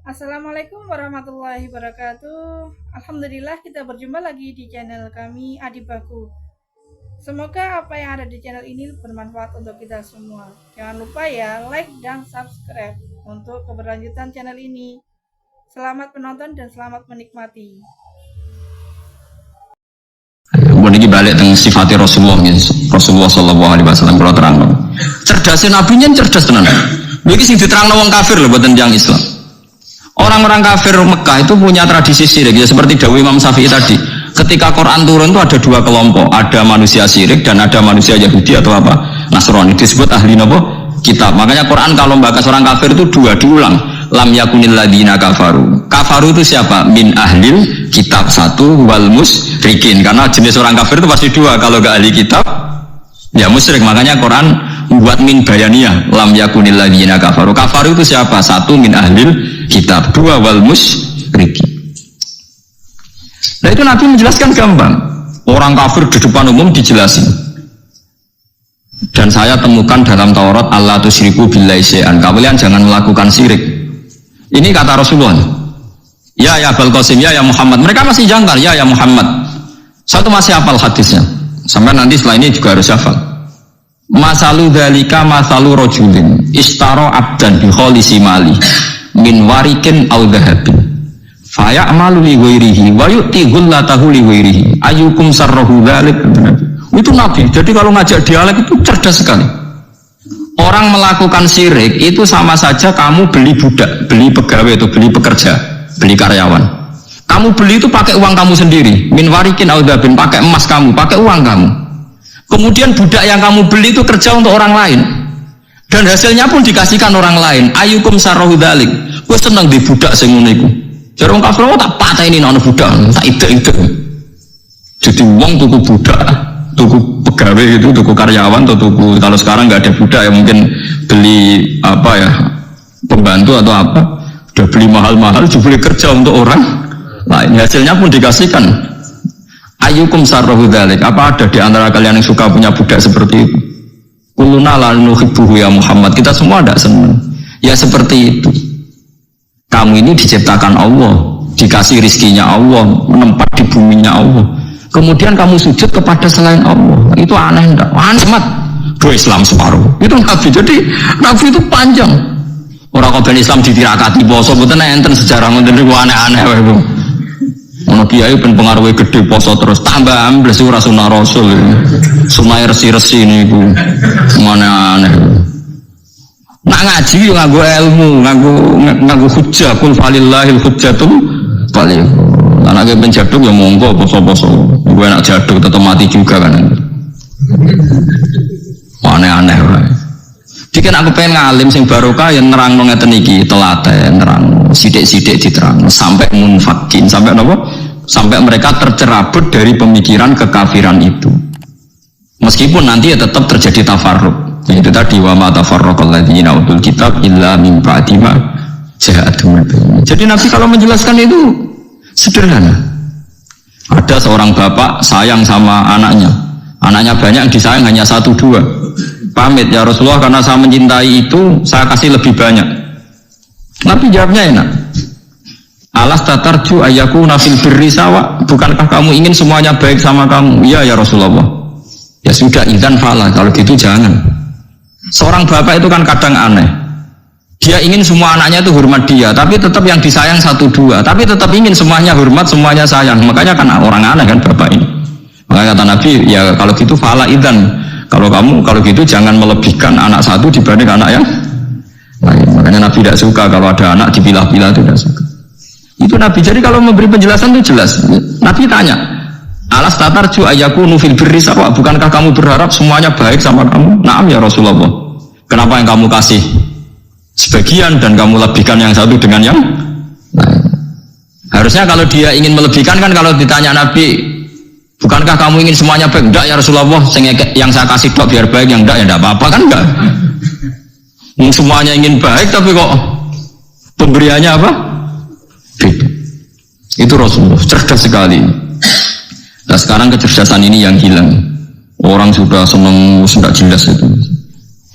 Assalamualaikum warahmatullahi wabarakatuh. Alhamdulillah kita berjumpa lagi di channel kami Adibaku. Semoga apa yang ada di channel ini bermanfaat untuk kita semua. Jangan lupa ya like dan subscribe untuk keberlanjutan channel ini. Selamat menonton dan selamat menikmati. Ini balik dengan sifat Rasulullah Sallallahu Alaihi Wasallam. Kalau terang, cerdasnya Nabi nya cerdas tenan. Begini sing diterang wong kafir loh buatan yang Islam. Orang-orang kafir Mekah itu punya tradisi syirik ya, seperti dawuh Imam Syafi'i tadi. Ketika Quran turun itu ada dua kelompok, ada manusia syirik dan ada manusia Yahudi atau apa Nasrani, disebut ahli nopo kitab. Makanya Quran kalau membahas orang kafir itu dua diulang. Lam yakunil ladina kafaru. Kafaru itu siapa? Min ahlil kitab satu, wal musyrikin. Karena jenis orang kafir itu pasti dua. Kalau gak ahli kitab, ya musyrik. Makanya Quran membuat min bayaniyah. Lam yakunil ladina kafaru. Kafaru itu siapa? Satu, min ahlil kitab. Dua, wal musyrikin. Nah itu Nabi menjelaskan gampang. Orang kafir di depan umum dijelasin. Dan saya temukan dalam Taurat Allah tusyriku billahi syai'an. Kalian jangan melakukan syirik. Ini kata Rasulullah. Ya Abul Qasim, ya Muhammad. Mereka masih jangkar, ya Muhammad. Satu masih hafal hadisnya. Sampai nanti setelah ini juga harus hafal. Masalu dzalika masalu rajulin istara abdan bi khalisi mali min warikin aw dhahabin. Fa ya'malu li ghairihi wa yu'ti ghullatahu li ghairihi. Ayyukum sarrahu dzalik. Itu Nabi. Jadi kalau ngajak dialek itu cerdas sekali. Orang melakukan syirik itu sama saja kamu beli budak, beli pegawai atau beli pekerja, beli karyawan. Kamu beli itu pakai uang kamu sendiri, min warikin audabin, pakai emas kamu, pakai uang kamu. Kemudian budak yang kamu beli itu kerja untuk orang lain, dan hasilnya pun dikasihkan orang lain. Ayyukum sarrahu dzalik. Gue seneng di budak sing ngono iku. Jarang kafir tak pateni ana budak, tak ide-ide. Jadi uang tuku budak, tuku pegawai itu, tuku karyawan atau tuku, kalau sekarang nggak ada budak ya mungkin beli apa ya, pembantu atau apa, udah beli mahal-mahal juga beli kerja untuk orang lain, hasilnya pun dikasihkan. Ayyukum sarrahu dzalik. Apa ada di antara kalian yang suka punya budak seperti itu? Kuluna la nuhibbuhu ya Muhammad. Kita semua tidak senang. Ya seperti itu. Kamu ini diciptakan Allah, dikasih rizkinya Allah, menempat di buminya Allah. Kemudian kamu sujud kepada selain Allah. Itu aneh enggak? Aneh amat. Dua Islam separuh. Itu Nabi. Jadi Nabi itu panjang. Orang kau Islam ditirakati poso, betul enten sejarah ngoten niku aneh-aneh wae Bu. Ono kiai ben pengaruhe gede poso terus tambah ambles ora sunah Rasul. Sunah resi-resi niku. Aneh-aneh. Nak ngaji yo nganggo ilmu, nganggo hujjah, kul falillahil hujjatul baligh. Anaknya penjaduk ya monggo poso-poso. Gue enak jaduk tetap mati juga kan. Aneh-aneh lah. Jadi aku pengen ngalim sing barokah yang nerang ngeten iki telaten nerang sidik-sidik diterang sampai munfakin, sampai apa? Sampai mereka tercerabut dari pemikiran kekafiran itu. Meskipun nanti ya tetap terjadi tafarruq. Itu tadi wa ma tafarraqal ladzina utul kitab illa min ba'di ma ja'atuhum. Jadi Nabi kalau menjelaskan itu sederhana. Ada seorang bapak sayang sama anaknya. Anaknya banyak, yang disayang hanya satu dua. Pamit ya Rasulullah, karena saya mencintai itu, saya kasih lebih banyak. Nabi jawabnya enak. Alas tatarju ayaku nafil birri sawa. Bukankah kamu ingin semuanya baik sama kamu? Iya ya Rasulullah. Ya sudah, idzan fala. Kalau gitu jangan. Seorang bapak itu kan kadang aneh. Dia ingin semua anaknya itu hormat dia, tapi tetap yang disayang satu dua, tapi tetap ingin semuanya hormat, semuanya sayang. Makanya kan orang aneh kan bapak ini. Makanya kata Nabi, ya kalau gitu fala idzan. Kalau gitu jangan melebihkan anak satu dibanding anak yang lain. Makanya Nabi tidak suka kalau ada anak dipilah-pilah, itu tidak suka. Itu Nabi. Jadi kalau memberi penjelasan itu jelas. Nabi tanya, alas tatarju ayakunu fil birri sawa. Bukankah kamu berharap semuanya baik sama kamu? Naam ya Rasulullah. Kenapa yang kamu kasih sebagian dan kamu lebihkan yang satu dengan yang lain? Harusnya kalau dia ingin melebihkan kan kalau ditanya Nabi, bukankah kamu ingin semuanya baik? Enggak ya Rasulullah, yang saya kasih kok biar baik, yang enggak ya enggak apa-apa kan enggak. Semuanya ingin baik tapi kok pemberiannya apa? Beda. Itu Rasulullah, cerdas sekali. Nah sekarang kecerdasan ini yang hilang. Orang sudah senang, sudah jelas itu.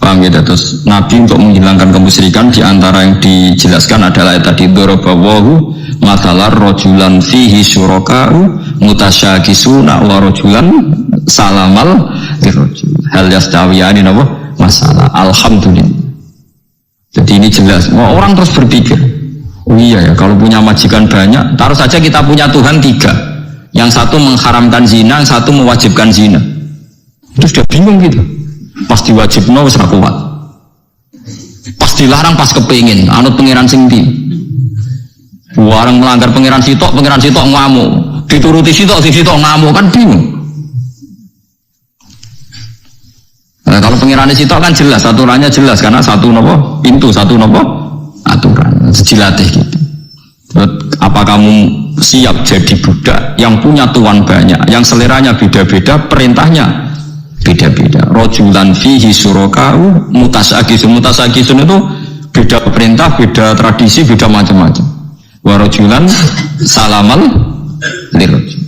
Paham ya? Terus Nabi untuk menghilangkan kemusyrikan di antara yang dijelaskan adalah tadi dorobawahu masalah rojulan fihi syuraka'u mutasyakisuna wa rojulan salamal dirojul hal yastawiyani napa masalah. Alhamdulillah. Jadi ini jelas. Orang terus berpikir, oh iya ya, kalau punya majikan banyak, taruh saja kita punya Tuhan 3. Yang satu mengharamkan zina, yang satu mewajibkan zina. Terus dia bingung gitu. Pas diwajibno wis ra kuat. Pas dilarang pas kepengin, anut pangeran sing ndi. Warang melanggar pangeran sitok ngamuk. Dituruti sitok ngamuk, kan bingung. Nah, kalau pangeran sitok kan jelas, aturannya jelas karena satu nopo pintu, satu nopo aturan. Sejilatih gitu. Apa kamu siap jadi budak yang punya tuan banyak, yang seleranya beda-beda, perintahnya beda-beda. Rojulan fihi syuraka'u mutasakisun itu beda perintah, beda tradisi, beda macam-macam. Wa rojulan salamal lirojul.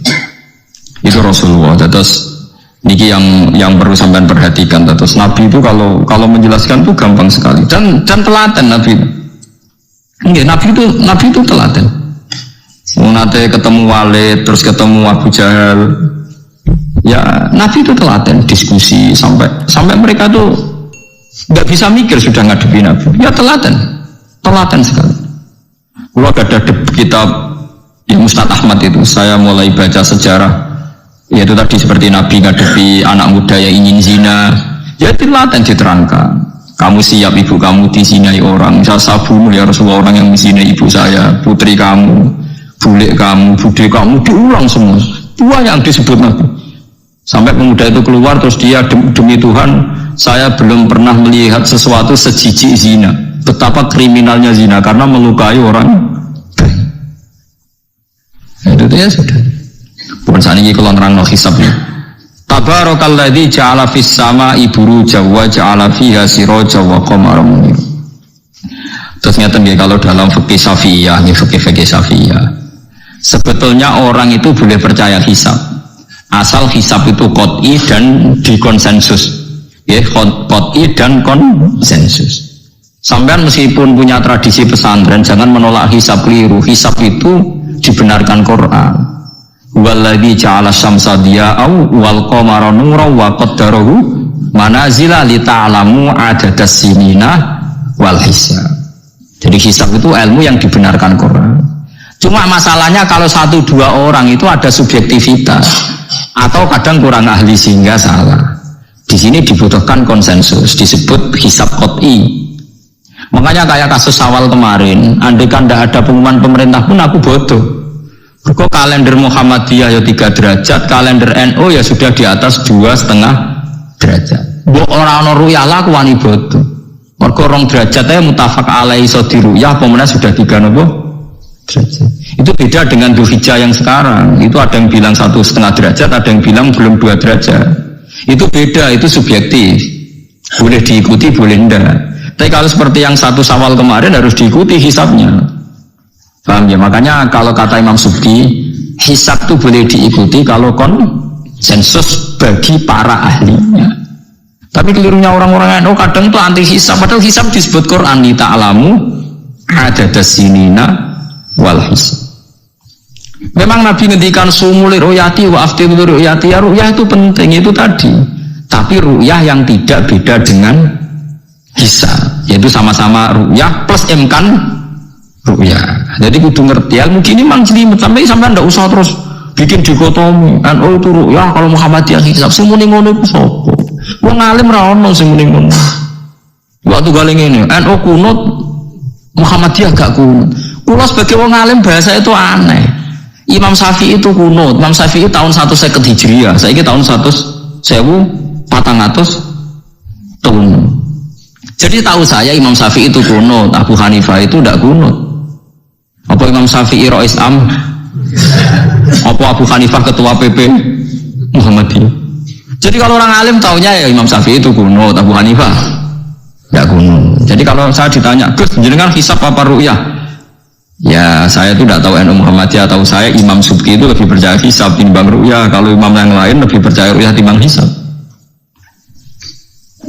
Itu Rasulullah. Terus niki yang perlu sampean perhatikan. Terus Nabi itu kalau menjelaskan itu gampang sekali dan telaten Nabi. Enggak, Nabi itu telaten. Nate ketemu Walid, terus ketemu Abu Jahal. Ya Nabi itu telaten diskusi sampai mereka tuh nggak bisa mikir sudah ngadepi Nabi. Ya telaten sekali. Kalau ada kitab ya Ustaz Ahmad itu, saya mulai baca sejarah, yaitu tadi seperti Nabi ngadepi anak muda yang ingin zina, ya telaten diterangkan. Kamu siap ibu kamu dizinai orang, saya bunuh ya Rasulullah orang yang menzinai ibu saya, putri kamu, bule kamu, bude kamu, diulang semua. Dua yang disebut Nabi. Sampai pemuda itu keluar terus dia demi Tuhan saya belum pernah melihat sesuatu sejijik zina. Betapa kriminalnya zina karena melukai orang. Itu ya sudah. Bukan saat ini kalau nerang hisabnya. Tabarakalladzi ja'ala fis sama'i burujan wa ja'ala fiha sirajan wa qamaran munir. Terus ngeten nggih kalau dalam fikih Syafi'iyah, fikih Syafi'iyah. Sebetulnya orang itu boleh percaya hisab. Asal hisab itu qot'i dan dikonsensus. Ya, qot'i dan konsensus. Sampean meskipun punya tradisi pesantren jangan menolak hisab keliru. Hisab itu dibenarkan Quran. Walladzi ja'ala syamsa diya'au wal qamara nuran wa qaddarahu manazila li ta'lamu adadas sinina wal hisab. Jadi hisab itu ilmu yang dibenarkan Quran. Cuma masalahnya kalau 1-2 orang itu ada subjektivitas atau kadang kurang ahli sehingga salah. Di sini dibutuhkan konsensus, disebut hisab qot'i. Makanya kayak kasus Syawal kemarin, andai kan tidak ada pengumuman pemerintah pun aku bodoh. Kok kalender Muhammadiyah ya 3 derajat, kalender NU ya sudah di atas 2,5 derajat. Mbok ora ana ruyah lah aku wani bodoh. Mergo 2 derajat ae mutafaq alaihi iso diruyah apa meneh sudah 3 nopo derajat. Itu beda dengan Dzulhijjah yang sekarang. Itu ada yang bilang 1,5 derajat, ada yang bilang belum 2 derajat. Itu beda, itu subjektif. Boleh diikuti, boleh enggak. Tapi kalau seperti yang 1 Syawal kemarin harus diikuti hisabnya. Paham ya? Makanya kalau kata Imam Subki, hisab itu boleh diikuti kalau konsensus bagi para ahlinya. Tapi kelirunya orang-orang yang kadang itu anti hisab. Padahal hisab disebut Quran li ta'lamu adadas sinina wal hisab. Memang Nabi ngendikan sumuli ru'yati wa aftiru ru'yati, ya ru'yah itu penting, itu tadi. Tapi ru'yah yang tidak beda dengan hisab, yaitu sama-sama ru'yah plus imkan ru'yah. Jadi kudu ngerti ilmu gini mang jelimet sampai ndak usah terus bikin dikotomi. NU itu ru'yah, kalau Muhammadiyah hisab. Sing muni ngono iku sapa? Wong alim ra ono sing muni ngono. Waktu galing ini NU kunut, Muhammadiyah gak kunut. Kula sebagai wong alim bahasa itu aneh. Imam Syafi'i itu kunut. Imam Syafi'i tahun 150 Hijriah. Saiki tahun 1400 tahun. Jadi tahu saya Imam Syafi'i itu kunut, Abu Hanifah itu tidak kunut. Apa Imam Syafi'i Rais Am? Apa Abu Hanifah ketua PP Muhammadiyah? Jadi kalau orang alim taunya ya Imam Syafi'i itu kunut, Abu Hanifah tidak kunut. Jadi kalau saya ditanya, Gus, jenengan hisab apa ru'yah? Ya saya itu tidak tahu NU Muhammadiyah, tahu saya Imam Subki itu lebih percaya hisab timbang ru'yah. Kalau imam yang lain lebih percaya ru'yah timbang hisab.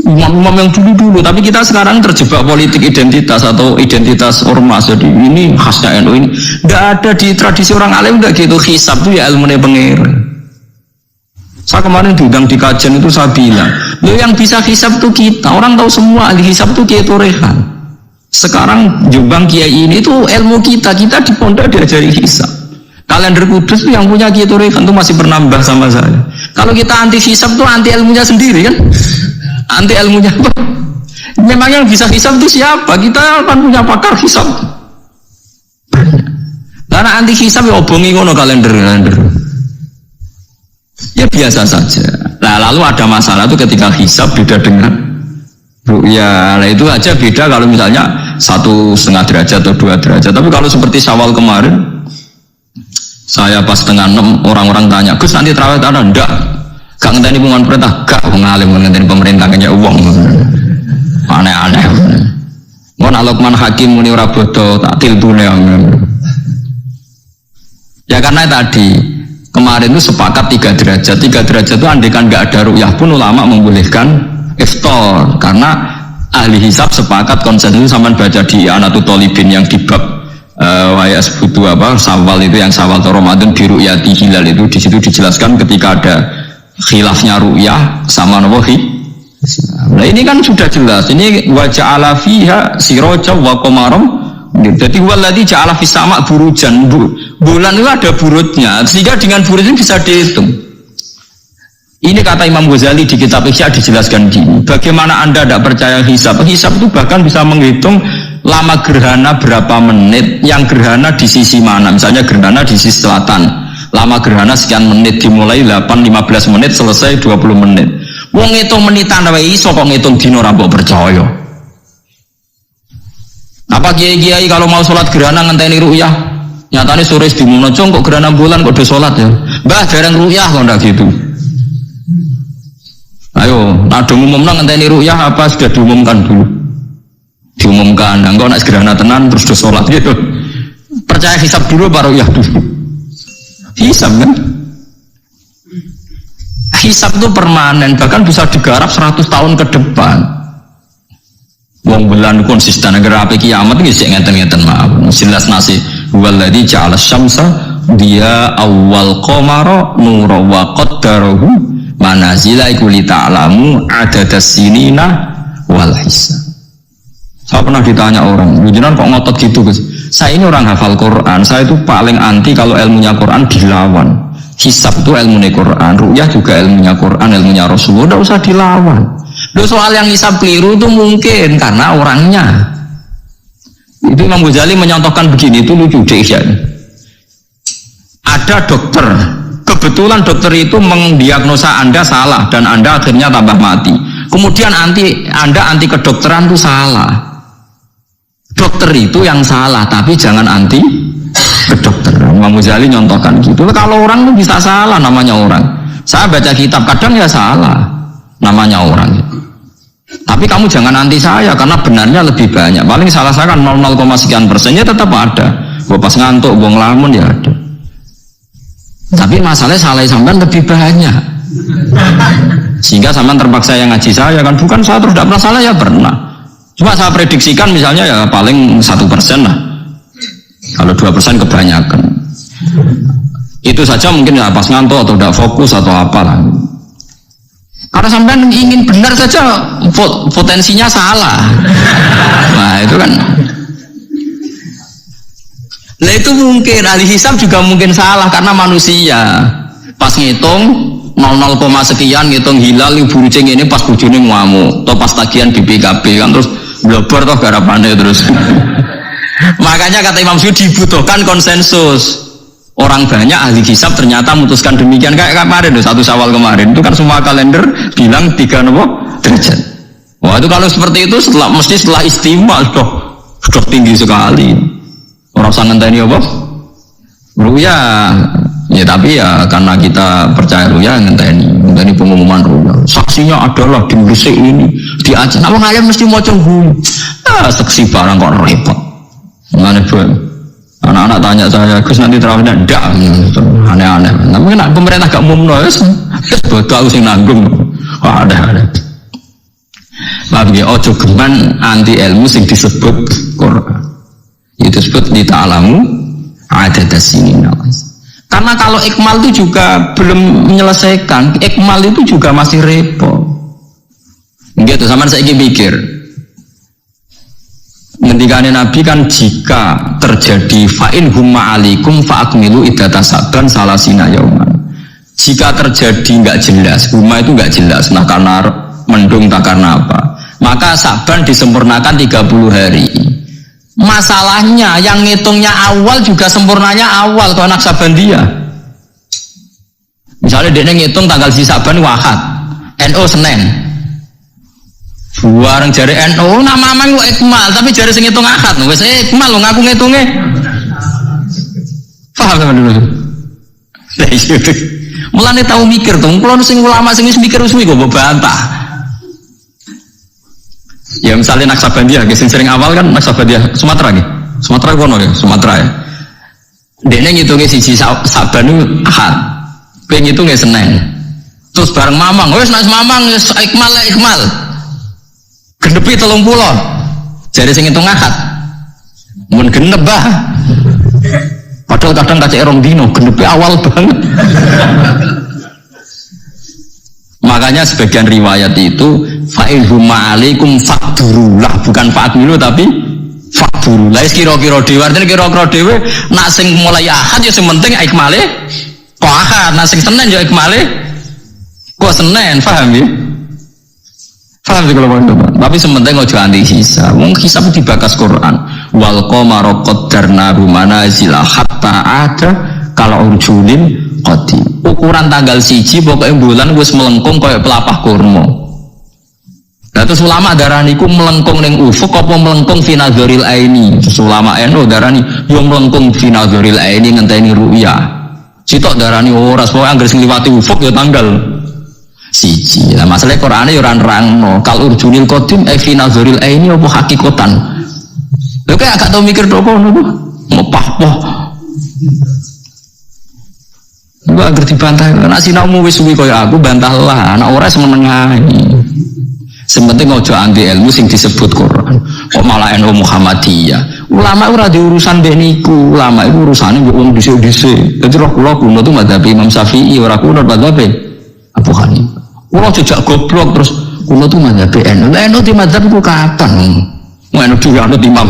imam-imam yang dulu-dulu, tapi kita sekarang terjebak politik identitas atau identitas ormas. Jadi ini khasnya NU ini. Tidak ada di tradisi orang alim enggak gitu. Hisab itu ya ilmunya pengiran. Saya kemarin diundang di kajian itu saya bilang, lo yang bisa hisab itu kita. Orang tahu semua ahli hisab itu Kiai Torehan. Sekarang Jombang Kiai ini itu ilmu kita di pondok diajari hisab. Kalender Kudus itu yang punya Kiai Torehan itu masih penambah sama saya. Kalau kita anti hisab itu anti ilmunya sendiri kan? Anti ilmunya apa? Memang yang bisa hisab itu siapa? Kita kan punya pakar hisab. Karena anti hisab ya obongi ngono kalender. Ya biasa saja. Nah, lalu ada masalah itu ketika hisab beda dengan ru'ya. Nah itu aja beda kalau misalnya 1,5 derajat atau 2 derajat. Tapi kalau seperti Syawal kemarin, saya pas setengah 6 orang-orang tanya, Gus nanti terawih ada enggak? Gak ngenteni pengumuman perintah, gak ngalim ngenteni pemerintah kaya uang. Aneh-aneh. Mon Alokman Hakim muni ora bodo tak tilbune. Ya karena tadi kemarin itu sepakat 3 derajat. 3 derajat itu andaikan gak ada ru'yah pun ulama membolehkan iftar karena ahli hisab sepakat konsensus sama baca di Anatul Tolibin yang di bab wayas butuh apa Syawal itu yang Syawal atau Ramadan di ru'yati hilal itu di situ dijelaskan ketika ada khilafnya ru'yah sama nawahi. Nah ini kan sudah jelas. Ini wa ja'ala fiha siraja wa qamaram. Jadi waladzi ja'ala fis sama burujan. Bulan itu ada burutnya sehingga dengan burut ini bisa dihitung. Ini kata Imam Ghazali di kitab Ihya dijelaskan gini. Bagaimana Anda tidak percaya hisab? Hisab itu bahkan bisa menghitung lama gerhana berapa menit, yang gerhana di sisi mana. Misalnya gerhana di sisi selatan, lama gerhana sekian menit, dimulai 8-15 menit, selesai 20 menit. Wong ngitung menitan wae iso kok ngitung dino ra mbok percaya. Apa kiai-kiai kalau mau sholat gerhana ngenteni ru'yah? Nyatane sore diumumno kok gerhana bulan kok do sholat ya. Mbah dereng ru'yah kok ndak gitu. Ayo, ada umumna ngenteni ru'yah apa sudah diumumkan dulu? Diumumkan, engkau nak gerhana tenan terus do sholat gitu. Percaya hisab dulu baru ru'yah dulu. Hisab kan? Hisab itu permanen, bahkan bisa digarap 100 tahun ke depan. Wong bulan konsisten agar apa kiamat ini sih ngeten-ngeten maaf. Jelas nasi waladzi ja'ala syamsa dia awal qamara nura wa qaddarahu manazila iku li ta'lamu adadas sinina wal hisab. Saya pernah ditanya orang, jenengan kok ngotot gitu Gus? Saya ini orang hafal Quran, saya itu paling anti kalau ilmunya Quran dilawan. Hisab itu ilmunya Quran, ru'yah juga ilmunya Quran, ilmunya Rasulullah, tidak usah dilawan. Loh, soal yang hisab keliru itu mungkin karena orangnya. Itu Imam Ghazali menyontohkan begini, itu lucu deh ya. Ada dokter, kebetulan dokter itu mendiagnosa Anda salah dan Anda akhirnya tambah mati. Kemudian Anda anti kedokteran itu salah. Dokter itu yang salah, tapi jangan anti kedokteran. Imam Ghazali nyontohkan gitu. Kalau orang itu bisa salah, namanya orang. Saya baca kitab kadang ya salah, namanya orang. Tapi kamu jangan anti saya karena benarnya lebih banyak. Paling salah saya kan 0,0 sekian persennya tetap ada. Gua pas ngantuk, gua ngelamun ya ada. Tapi masalahnya salah sampean lebih banyak. Sehingga sampean terpaksa yang ngaji saya kan, bukan saya terus tidak pernah salah ya pernah. Cuma saya prediksikan misalnya ya paling 1% lah. Kalau 2% kebanyakan. Itu saja mungkin ya pas ngantuk atau tidak fokus atau apalah. Karena sampean ingin benar saja potensinya salah. Nah itu kan. Nah itu mungkin ahli hisab juga mungkin salah karena manusia. Pas ngitung 0,0 sekian ngitung hilal burucing ini pas bujune ngamuk atau pas tagihan BPKB kan terus blobor toh garapane terus. Makanya kata Imam Syukri dibutuhkan konsensus. Orang banyak ahli hisab ternyata memutuskan demikian kayak kemarin loh, 1 Syawal kemarin itu kan semua kalender bilang 3 derajat. Wah itu kalau seperti itu setelah istimewa sudah tinggi sekali. Orang sangat tanya apa? Ruya. Ya tapi ya karena kita percaya ruya ngenteni pengumuman ruya. Saksinya adalah di Gresik ini, di Aceh. Apa kalian mesti mau cenggung? Saksi barang kok repot. Mana pun. Anak-anak tanya saya, Gus nanti terawihnya enggak, aneh-aneh. Tapi kan pemerintah gak umum, bodoh aku sing nanggung. Ada. Paham ya? Ojo geman anti ilmu sing disebut Quran. Itu disebut di ta'alamu ada sini. Karena kalau ikmal itu juga belum menyelesaikan, ikmal itu juga masih repot. Gitu, sama saya mikir. Ngendikane Nabi kan jika terjadi fa'in humma alikum fa'akmilu iddata saban salasina yauman. Jika terjadi nggak jelas, humma itu nggak jelas, nah karena mendung tak karena apa, maka saban disempurnakan 30 hari. Masalahnya yang ngitungnya awal juga sempurnanya awal tuh anak saban dia. Misalnya dia ngitung tanggal si saban wahad, NO Senin. Buareng jari NO nama mang ikmal, tapi jari sing ngitung akad, wes ikmal lo ngaku ngitungnya. Paham teman dulu? Mulane tahu mikir tuh, kalau sing ulama sing mikir usui kok bantah. Ya misalnya Naksabandia, sing sering awal kan Naksabandia Sumatera gitu, Sumatera kono ya, Sumatera ya. Dia ngitungnya siji Saban itu Ahad, pengen ngitungnya Senin. Terus bareng Mamang, wes nas Mamang ikmal lah ikmal. Genepi 30. Jadi sing ngitung Ahad. Mun genep bah. Padahal kadang kacek rong dino, genepi awal banget. Makanya sebagian riwayat itu fa'ilhum ma'alikum fakdurulah, bukan fa'admilu tapi fakdurulah. Kira-kira dewe, artinya kira-kira dewe nak sing mulai Ahad ya sing penting ikmale kok Ahad, nak sing Senin ya ikmale kok Senin, paham ya? Paham sih kalau teman. Tapi sementing ojo anti hisab. Wong hisab dibakas Quran. Wal qamara qaddarnahu manazila hatta ada kalau urjulin qadim. Ukuran tanggal 1 pokoknya bulan wis melengkung kayak pelapah kurma. Lah terus ulama darani ku melengkung ning ufuk apa melengkung fi nazaril aini. Terus ulama NU darani yo melengkung fi nazaril aini ngenteni ru'yah. Sitok darani ora pokoke anggere sing liwati ufuk ya tanggal siji. Lah masalah Qur'ane yo ora nerangno kal urjunil qadim fi nazaril aini apa hakikatan. Lho kayak agak tau mikir tok ngono to. Ngopah-poh. Gua ngerti bantah, nak sinaumu wis suwi kaya aku bantahlah, anak ora semenengahi. Sementing ojo anti ilmu sing disebut Quran. Kok malah NU Muhammadiyah. Ulama ora di urusan mbek niku, ulama itu urusane mbek wong dhisik-dhisik. Dadi roh kula kuno tuh madzhab Imam Syafi'i ora kuno madzhab Abu Hanifah. Kula jejak goblok terus kuno tuh madzhab NU. Lah NU di madzhab ku kapan? Mau NU dhewe anut Imam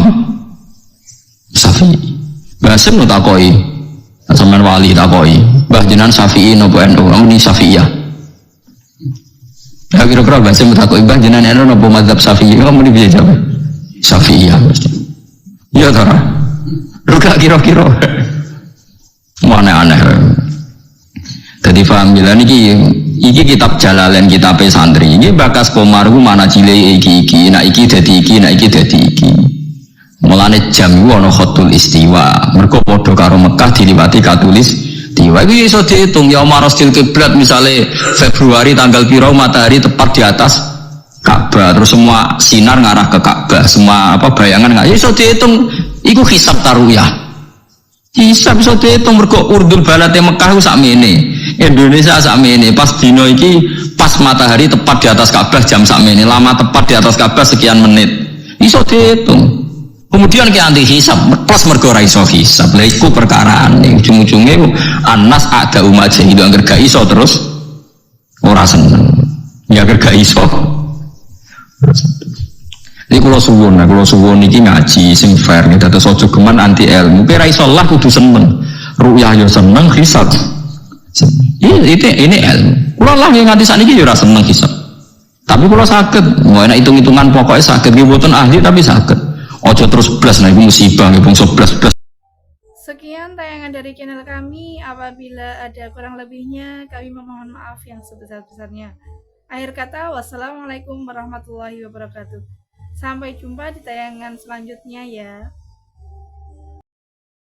Syafi'i. Basim no takoki. Sampeyan wali takoki, Mbah jenengan Syafi'i napa NU? Ini Syafi'iyah. Ya kira-kira bahasa takoki Mbah jenengan NU napa mazhab Syafi'i? Kamu ini bisa jawab. Syafi'iyah. Iya ta? Ruka kira-kira. Aneh-aneh. Jadi paham bila iki kitab Jalalain, kitab santri. Iki bakas komar ku mana cile iki, nak iki dadi iki, nak iki dadi iki. Mulane jam iku ana khatul istiwa. Mergo padha karo Mekah diliwati katulis istiwa. Iku iso diitung ya marastil kiblat misale Februari tanggal piro matahari tepat di atas Ka'bah, terus semua sinar ngarah ke Ka'bah, semua apa bayangan enggak iso diitung. Iku hisab taruyah. Hisab iso diitung mergo urdul balate Mekah ku sakmene. Indonesia sakmene. Pas dino iki pas matahari tepat di atas Ka'bah jam sakmene, lama tepat di atas Ka'bah sekian menit. Iso diitung. Kemudian ke anti hisab plus mergo ra iso hisab. Lha iku perkarane ujung-ujunge anas ada umat itu angger gak iso terus ora seneng. Ya angger gak iso. Iki kula suwun iki ngaji sing fair nek dados aja geman anti ilmu. Kowe ra iso lah kudu seneng. Ru'yah yo seneng, hisab. Ini ilmu. Kula lah yang nganti sakniki yo ora seneng hisab. Tapi kula saged, mau enak hitung-hitungan pokoknya saged nggih mboten ahli tapi saged. Ojo terus blas, nah itu musibah, bangsa blas. Sekian tayangan dari channel kami. Apabila ada kurang lebihnya, kami memohon maaf yang sebesar-besarnya. Akhir kata, wassalamualaikum warahmatullahi wabarakatuh. Sampai jumpa di tayangan selanjutnya ya.